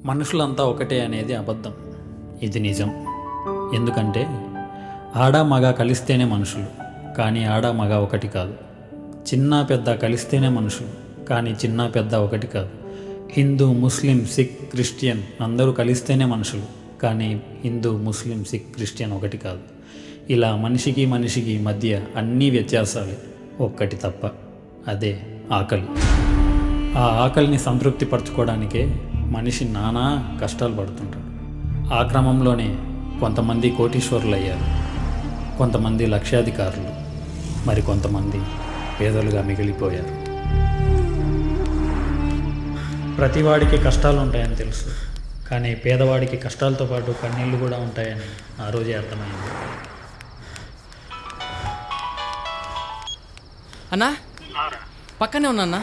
మనుషులంతా ఒకటే అనేది అబద్ధం. ఇది నిజం. ఎందుకంటే ఆడ మగ కలిస్తేనే మనుషులు, కానీ ఆడ మగ ఒకటి కాదు. చిన్న పెద్ద కలిస్తేనే మనుషులు, కానీ చిన్న పెద్ద ఒకటి కాదు. హిందూ, ముస్లిం, సిక్, క్రిస్టియన్ అందరూ కలిస్తేనే మనుషులు, కానీ హిందూ, ముస్లిం, సిక్, క్రిస్టియన్ ఒకటి కాదు. ఇలా మనిషికి మనిషికి మధ్య అన్నీ వ్యత్యాసాలే, ఒక్కటి తప్ప, అదే ఆకలి. ఆ ఆకలిని సంతృప్తి పరచుకోవడానికే మనిషి నానా కష్టాలు పడుతుంటాడు. ఆ క్రమంలోనే కొంతమంది కోటీశ్వరులు అయ్యారు, కొంతమంది లక్షాధికారులు, మరి కొంతమంది పేదలుగా మిగిలిపోయారు. ప్రతివాడికి కష్టాలు ఉంటాయని తెలుసు, కానీ పేదవాడికి కష్టాలతో పాటు కన్నీళ్ళు కూడా ఉంటాయని ఆ రోజే అర్థమైంది. అన్నా పక్కనే ఉన్నా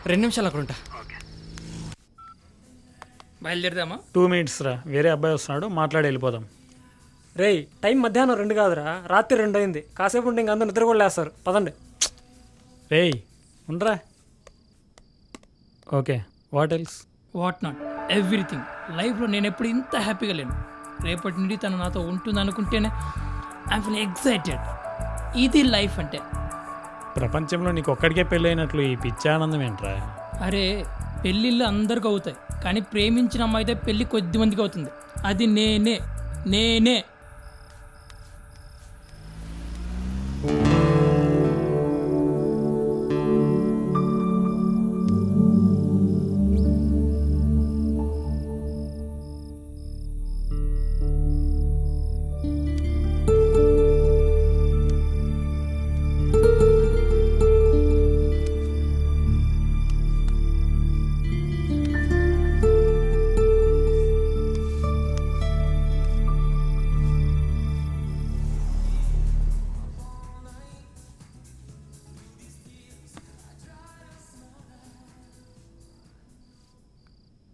2 నిమిషాలు అక్కడ ఉంటా. బయలుదేరదామా? 2 minutes రా, వేరే అబ్బాయి వస్తున్నాడు, మాట్లాడి వెళ్ళిపోదాం. రేయ్, టైం మధ్యాహ్నం 2 కాదురా, రాత్రి 2 అయింది. కాసేపు ఉంటే ఇంక అందరూ నిద్ర కూడా లేస్తారు. పదండి. రేయ్ ఉండరా. Okay, what else? What not everything. లైఫ్లో నేను ఎప్పుడు ఇంత హ్యాపీగా లేను. రేపటి నుండి తను నాతో ఉంటుంది అనుకుంటేనే ఐ ఫీల్ ఎక్సైటెడ్. ఇది లైఫ్ అంటే. ప్రపంచంలో నీకు ఒక్కడికే పెళ్ళైనట్లు ఈ పిచ్చి ఆనందం ఏంట్రా? అరే, పెళ్ళిళ్ళు అందరికీ అవుతాయి, కానీ ప్రేమించిన అమ్మాయితే పెళ్ళి కొద్ది మందికి అవుతుంది. అది నేనే నేనే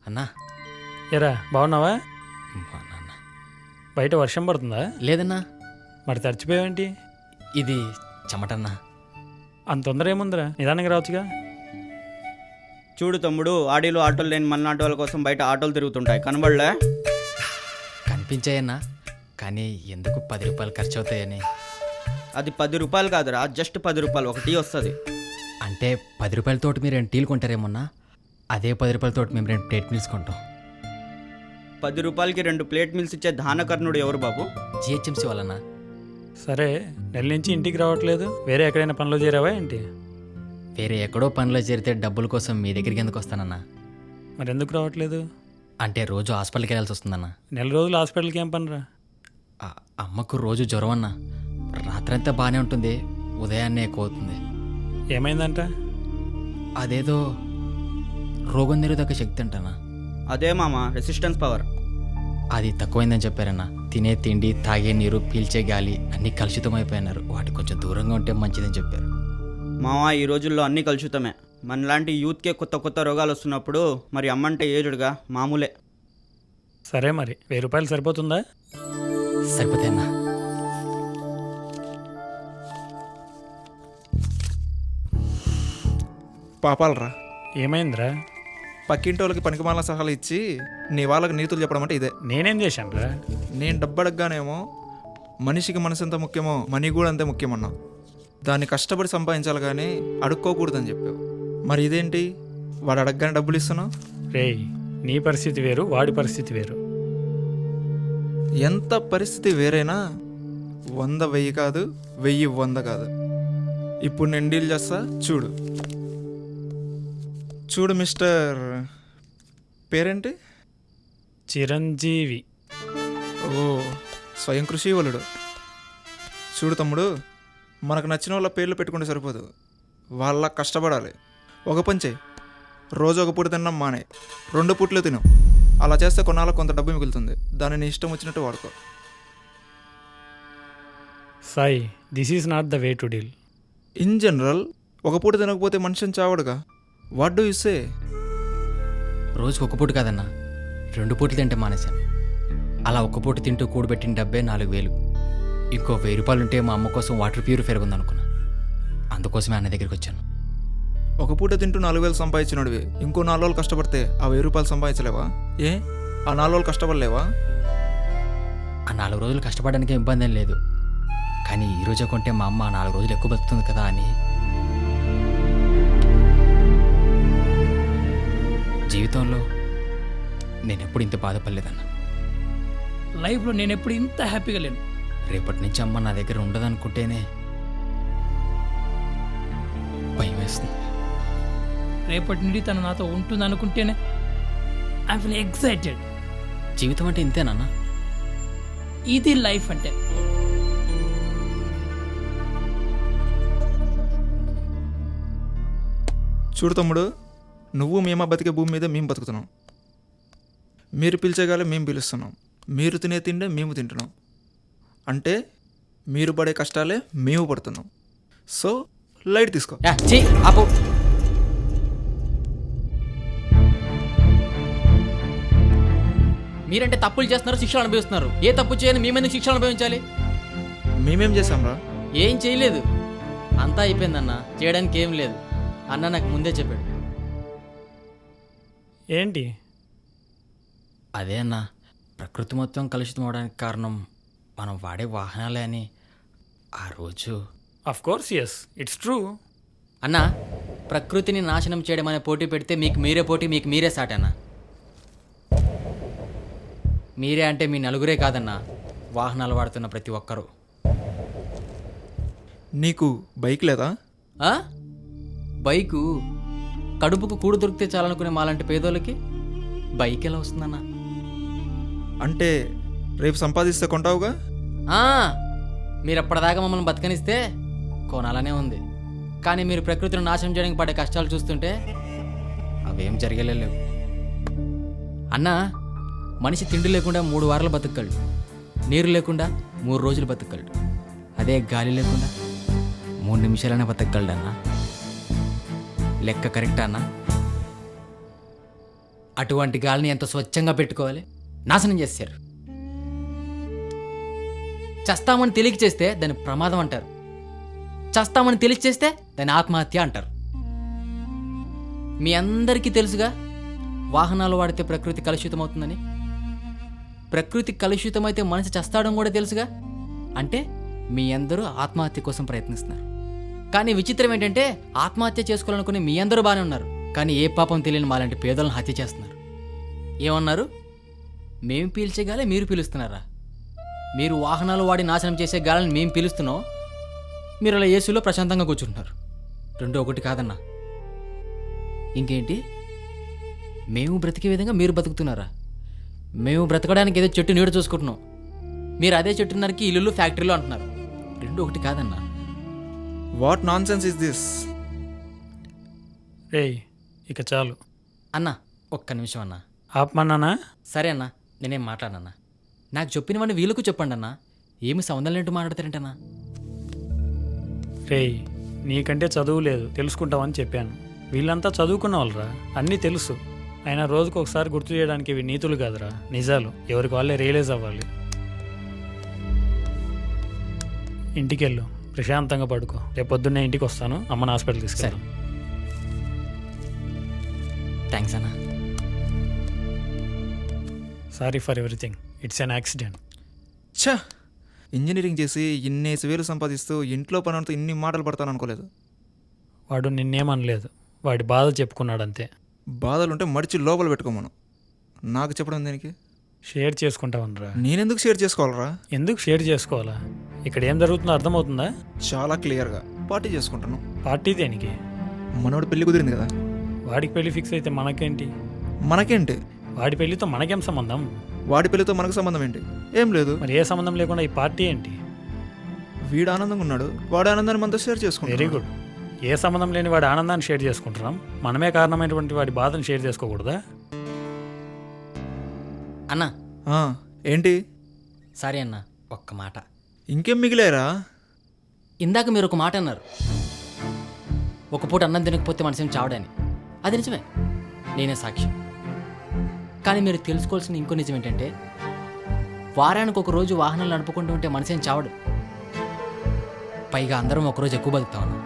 అన్నా ఎరా బాగున్నావా? నాన్న బయట వర్షం పడుతుందా? లేదన్నా, మరి తడిచిపోయావేంటి? ఇది చెమటన్నా. అంత తొందర ఏముందిరా, నిదానంగా రావచ్చుగా. చూడు తమ్ముడు, ఆడీలు ఆటోలు లేని మన ఆటోల కోసం బయట ఆటోలు తిరుగుతుంటాయి, కనబడలే? కనిపించాయన్నా, కానీ ఎందుకు 10 రూపాయలు ఖర్చు అవుతాయని. అది 10 రూపాయలు కాదురా, జస్ట్ 10 రూపాయలు ఒక టీ వస్తుంది. అంటే 10 రూపాయలతోటి మీరు 2 టీలు కొంటారేమన్నా, అదే 10 రూపాయలతోటి మేము 2 ప్లేట్ మీల్స్ కొంటాం. 10 రూపాయలకి 2 ప్లేట్ మీల్స్ ఇచ్చే దానకర్ణుడు ఎవరు బాబు? జిహెచ్ఎంసీ వాళ్ళన్నా. సరే, నెల నుంచి ఇంటికి రావట్లేదు, వేరే ఎక్కడైనా పనిలో చేరావా ఏంటి? వేరే ఎక్కడో పనిలో చేరితే డబ్బుల కోసం మీ దగ్గరికి ఎందుకు వస్తానన్నా? మరి ఎందుకు రావట్లేదు? అంటే రోజు హాస్పిటల్కి వెళ్ళాల్సి వస్తుందన్నా. నెల రోజులు హాస్పిటల్కి ఏం పనిరా? అమ్మకు రోజు జ్వరం అన్నా, రాత్రంతా బాగానే ఉంటుంది, ఉదయాన్నే ఎక్కువ అవుతుంది. ఏమైందంట? అదేదో రోగం నిరోధక శక్తి అంటనా. అదే మామ, రెసిస్టెన్స్ పవర్. అది తక్కువైందని చెప్పారన్నా. తినే తిండి, తాగే నీరు, పీల్చే గాలి అన్నీ కలుషితం అయిపోయినారు. వాటి కొంచెం దూరంగా ఉంటే మంచిదని చెప్పారు. మామ, ఈ రోజుల్లో అన్నీ కలుషితమే. మనలాంటి యూత్కే కొత్త కొత్త రోగాలు వస్తున్నప్పుడు మరి అమ్మంటే ఏజుడుగా మామూలే. సరే, మరి 1000 రూపాయలు సరిపోతుందా? సరిపోతాయన్నా. పాపాలరా, ఏమైందిరా? పక్కింటి వాళ్ళకి పనికిమాల సలహాలు ఇచ్చి నీ వాళ్ళకి నీతులు చెప్పడం అంటే ఇదే. నేనేం చేశానురా? నేను డబ్బు అడగగానేమో మనిషికి మనసు ఎంత ముఖ్యమో మనీ కూడా అంతే ముఖ్యమన్నా. దాన్ని కష్టపడి సంపాదించాలి కానీ అడుక్కోకూడదని చెప్పావు. మరి ఇదేంటి, వాడు అడగగానే డబ్బులు ఇస్తున్నావు? రేయ్, నీ పరిస్థితి వేరు, వాడి పరిస్థితి వేరు. ఎంత పరిస్థితి వేరైనా 100 1000 కాదు, 1000 100 కాదు. ఇప్పుడు నేను డీల్ చేస్తా, చూడు. చూడు మిస్టర్, పేరేంటి? చిరంజీవి. ఓ, స్వయం కృషి వలుడు. చూడు తమ్ముడు, మనకు నచ్చిన వాళ్ళ పేర్లు పెట్టుకుంటే సరిపోదు, వాళ్ళ కష్టపడాలి. ఒక పని చేయి, రోజు ఒక పూట తిన్నాం మానే, 2 పూటలు తిను. అలా చేస్తే కొన్నాళ్ళకు కొంత డబ్బు మిగులుతుంది. దాన్ని నీ ఇష్టం వచ్చినట్టు వాడుకో. Sai, this is not the way to deal. In general ఒక పూట తినకపోతే మనిషిని చావడుగా. What do you say? రోజుకి 1 పూట కాదన్నా, 2 పూటలు తింటే మానేశాను. అలా 1 పూట తింటూ కూడబెట్టిన డబ్బే 4000. ఇంకో 1000 రూపాయలు ఉంటే మా అమ్మ కోసం వాటర్ ప్యూరిఫైర్ ఉందనుకున్నా. అందుకోసమే అన్న దగ్గరికి వచ్చాను. ఒక పూట తింటూ 4000 సంపాదించినోడివి ఇంకో 4 రోజులు కష్టపడితే ఆ 1000 రూపాయలు సంపాదించలేవా? ఏ ఆ 4 రోజులు కష్టపడలేవా? ఆ 4 రోజులు కష్టపడడానికి ఇబ్బంది ఏం లేదు, కానీ ఈ రోజే కొంటే మా అమ్మ 4 రోజులు ఎక్కువ బతుకుతుంది కదా అని. జీవితంలో నేను ఎప్పుడు ఇంత బాధపడలేదన్న. లైఫ్లో నేను ఎప్పుడు ఇంత హ్యాపీగా లేను. రేపటి నుంచి అమ్మ నా దగ్గర ఉండదనుకుంటేనే భయం వేస్తుంది. రేపటి నుండి తను నాతో ఉంటుంది అనుకుంటేనే ఐ ఫీల్ ఎక్సైటెడ్. జీవితం అంటే ఇంతేనన్న. ఇది లైఫ్ అంటే. చూడు తమ్ముడు, నువ్వు మేము బతికే భూమి మీద మేము బతుకుతున్నాం. మీరు పిలిచేగాలే మేము పిలుస్తున్నాం. మీరు తినే తిండే మేము తింటున్నాం. అంటే మీరు పడే కష్టాలే మేము పడుతున్నాం. సో లైట్ తీసుకో. ఆపు. మీరంటే తప్పులు చేస్తున్నారు, శిక్షలు అనుభవిస్తున్నారు. ఏ తప్పు చేయని మేమెందుకు శిక్షలు అనుభవించాలి? మేమేం చేసాంరా? ఏం చేయలేదు, అంతా అయిపోయిందన్న. చేయడానికి ఏం లేదు అన్న, నాకు ముందే చెప్పాడు. ఏంటి? అదే అన్న, ప్రకృతి మొత్తం కలుషితం అవడానికి కారణం మనం వాడే వాహనాలే అని ఆ రోజు. Of course yes, it's true. అన్న, ప్రకృతిని నాశనం చేయడం అనే పోటీ పెడితే మీకు మీరే పోటీ, మీకు మీరే సాటి అన్న. మీరే అంటే మీ నలుగురే కాదన్న, వాహనాలు వాడుతున్న ప్రతి ఒక్కరూ. నీకు బైక్ లేదా? ఆ? బైకు కడుపుకు కూడు దొరికితే చాలనుకునే మాలాంటి పేదోళ్ళకి బైక్ ఎలా వస్తుందన్న? అంటే రేపు సంపాదిస్తే కొంటావుగా? మీరు అప్పటిదాకా మమ్మల్ని బతకనిస్తే కొనాలనే ఉంది, కానీ మీరు ప్రకృతిని నాశనం చేయడానికి పడే కష్టాలు చూస్తుంటే అవేం జరగలేవు అన్న. మనిషి తిండి లేకుండా 3 వారాలు బతకగలడు, నీరు లేకుండా 3 రోజులు బతకగలడు. అదే గాలి లేకుండా 3 నిమిషాలనే బతకగలడు అన్న. లెక్క కరెక్టా అన్న? అటువంటి గాలిని ఎంత స్వచ్ఛంగా పెట్టుకోవాలి, నాశనం చేశారు. చస్తామని తెలియక చేస్తే దాన్ని ప్రమాదం అంటారు, చస్తామని తెలిసి చేస్తే దాన్ని ఆత్మహత్య అంటారు. మీ అందరికీ తెలుసుగా వాహనాలు వాడితే ప్రకృతి కలుషితం అవుతుందని. ప్రకృతి కలుషితమైతే మనిషి చస్తాడం కూడా తెలుసుగా. అంటే మీ అందరూ ఆత్మహత్య కోసం ప్రయత్నిస్తున్నారు. కానీ విచిత్రం ఏంటంటే ఆత్మహత్య చేసుకోవాలనుకుని మీ అందరూ బాగానే ఉన్నారు, కానీ ఏ పాపం తెలియని మాలాంటి పేదలను హత్య చేస్తున్నారు. ఏమన్నారు? మేము పీల్చే గాలి మీరు పీలుస్తున్నారా? మీరు వాహనాలు వాడి నాశనం చేసే గాలిని మేము పీలుస్తున్నాం, మీరు అలా ఏసీలో ప్రశాంతంగా కూర్చుంటున్నారు. 2 ఒకటి కాదన్నా. ఇంకేంటి, మేము బ్రతికే విధంగా మీరు బతుకుతున్నారా? మేము బ్రతకడానికి ఏదో చెట్టు నీడ చూసుకుంటున్నాం, మీరు అదే చెట్టున్నరకి ఇల్లు ఫ్యాక్టరీలో అంటున్నారు. 2 ఒకటి కాదన్నా. What non sense is this? రేయ్, ఇక చాలు అన్నా, ఒక్క నిమిషం అన్నా. ఆపమన్నానా? సరే అన్నా, నేనేం మాట్లాడనన్నా. నాకు చెప్పినవన్నీ వీళ్ళకు చెప్పండి అన్నా. ఏమి సంబంధం లేంటూ మాట్లాడతారంటన్నా. రేయ్, నీకంటే చదువు లేదు, తెలుసుకుంటావని చెప్పాను. వీళ్ళంతా చదువుకున్న వాళ్ళరా, అన్నీ తెలుసు. అయినా రోజుకు ఒకసారి గుర్తు చేయడానికి ఇవి నీతులు కాదురా, నిజాలు. ఎవరికి వాళ్ళే రియలైజ్ అవ్వాలి. ఇంటికెళ్ళు, ప్రశాంతంగా పడుకో. రేపు పొద్దున్నే ఇంటికి వస్తాను, అమ్మని హాస్పిటల్ తీసుకెళ్ళాను. థ్యాంక్స్ అన్నా. Sorry for everything, it's an accident. ఛా, ఇంజనీరింగ్ చేసి ఇన్నేసి వేలు సంపాదిస్తూ ఇంట్లో పని అంతా ఇన్ని మాటలు పడతాను అనుకోలేదు. వాడు నిన్నేమనలేదు, వాడి బాధ చెప్పుకున్నాడు అంతే. బాధలుంటే మడిచి లోపల పెట్టుకోమను, నాకు చెప్పడం దేనికి? షేర్ చేసుకుంటావనరా. నేనెందుకు షేర్ చేసుకోవాలరా? ఎందుకు షేర్ చేసుకోవాలా? ఇక్కడ ఏం జరుగుతుందో అర్థమవుతుందా? చాలా క్లియర్గా పార్టీ చేసుకుంటాను. పార్టీ దేనికి? మనోడు పెళ్లి కుదిరింది కదా. వాడికి పెళ్లి ఫిక్స్ అయితే మనకేంటి? మనకేంటి? వాడి పెళ్లితో మనకేం సంబంధం? వాడి పెళ్లితో మనకు సంబంధం ఏంటి? ఏం లేదు. మరి ఏ సంబంధం లేకుండా ఈ పార్టీ ఏంటి? వీడు ఆనందంగా ఉన్నాడు, వాడు ఆనందాన్ని మనతో షేర్ చేసుకుంటాడు. Very good. ఏ సంబంధం లేని వాడి ఆనందాన్ని షేర్ చేసుకుంటున్నాం, మనమే కారణమైనటువంటి వాడి బాధను షేర్ చేసుకోకూడదా? అన్నా. ఏంటి? సరే అన్నా, ఒక్క మాట. ఇంకేం మిగిలేరా? ఇందాక మీరు ఒక మాట అన్నారు, ఒక పూట అన్నం తినకపోతే మనిషిని చావడని. అది నిజమే, నేనే సాక్షి. కానీ మీరు తెలుసుకోవాల్సిన ఇంకో నిజం ఏంటంటే, వారానికి ఒక రోజు వాహనాలు నడుపుకుంటూ ఉంటే మనిషిని చావడు. పైగా అందరం ఒకరోజు ఎక్కువ బతుకుతామన్నా.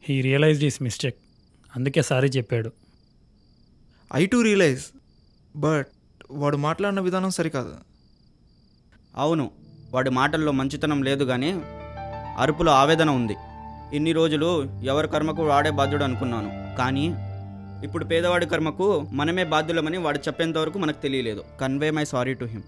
He realized his mistake. అందుకే సారీ చెప్పాడు. ఐ టు రియలైజ్, బట్ వాడు మాట్లాడిన విధానం సరికాదు. అవును, వాడి మాటల్లో మంచితనం లేదు కానీ అరుపులో ఆవేదన ఉంది. ఇన్ని రోజులు ఎవరి కర్మకు వాడే బాధ్యుడు అనుకున్నాను, కానీ ఇప్పుడు పేదవాడి కర్మకు మనమే బాధ్యులమని వాడు చెప్పేంత వరకు మనకు తెలియలేదు. Convey my sorry to him.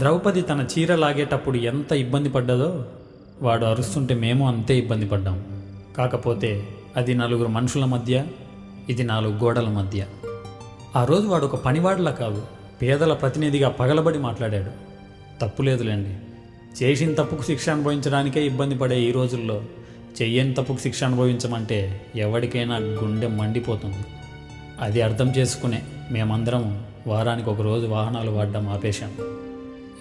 ద్రౌపది తన చీర లాగేటప్పుడు ఎంత ఇబ్బంది పడ్డదో వాడు అరుస్తుంటే మేము అంతే ఇబ్బంది పడ్డాం. కాకపోతే అది 4 మనుషుల మధ్య, ఇది 4 గోడల మధ్య. ఆ రోజు వాడు ఒక పనివాడిలా కాదు, పేదల ప్రతినిధిగా పగలబడి మాట్లాడాడు. తప్పులేదులేండి, చేసిన తప్పుకు శిక్ష అనుభవించడానికే ఇబ్బంది పడే ఈ రోజుల్లో చెయ్యని తప్పుకు శిక్ష అనుభవించమంటే ఎవరికైనా గుండె మండిపోతుంది. అది అర్థం చేసుకునే మేమందరం వారానికి 1 రోజు వాహనాలు వాడడం ఆపేశాం.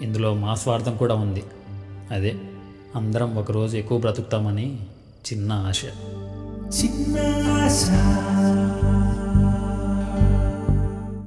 ఇందులో మా స్వార్థం కూడా ఉంది. అదే అందరం 1 రోజు ఎక్కువ బ్రతుకుతామని చిన్న ఆశ.